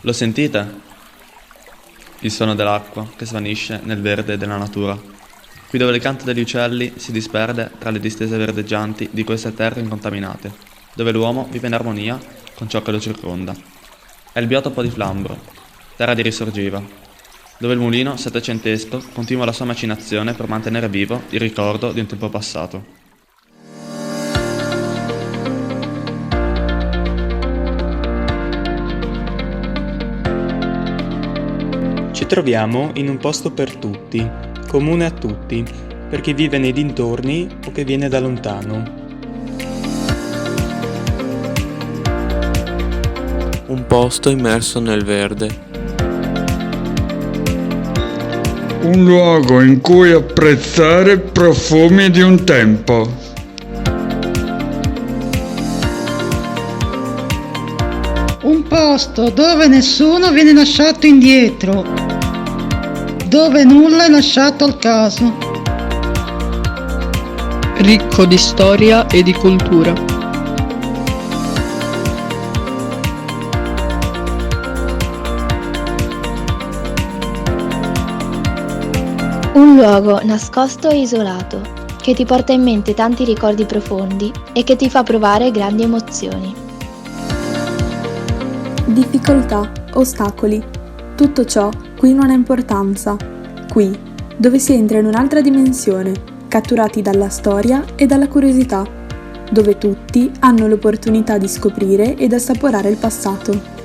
Lo sentite? Il suono dell'acqua che svanisce nel verde della natura. Qui dove il canto degli uccelli si disperde tra le distese verdeggianti di queste terre incontaminate, dove l'uomo vive in armonia con ciò che lo circonda. È il biotopo di Flambro, terra di risorgiva, dove il mulino settecentesco continua la sua macinazione per mantenere vivo il ricordo di un tempo passato. Ci troviamo in un posto per tutti, comune a tutti, per chi vive nei dintorni o che viene da lontano. Un posto immerso nel verde. Un luogo in cui apprezzare profumi di un tempo. Un posto dove nessuno viene lasciato indietro, dove nulla è lasciato al caso. Ricco di storia e di cultura. Un luogo nascosto e isolato, che ti porta in mente tanti ricordi profondi e che ti fa provare grandi emozioni. Difficoltà, ostacoli, tutto ciò qui non ha importanza. Qui, dove si entra in un'altra dimensione, catturati dalla storia e dalla curiosità, dove tutti hanno l'opportunità di scoprire ed assaporare il passato.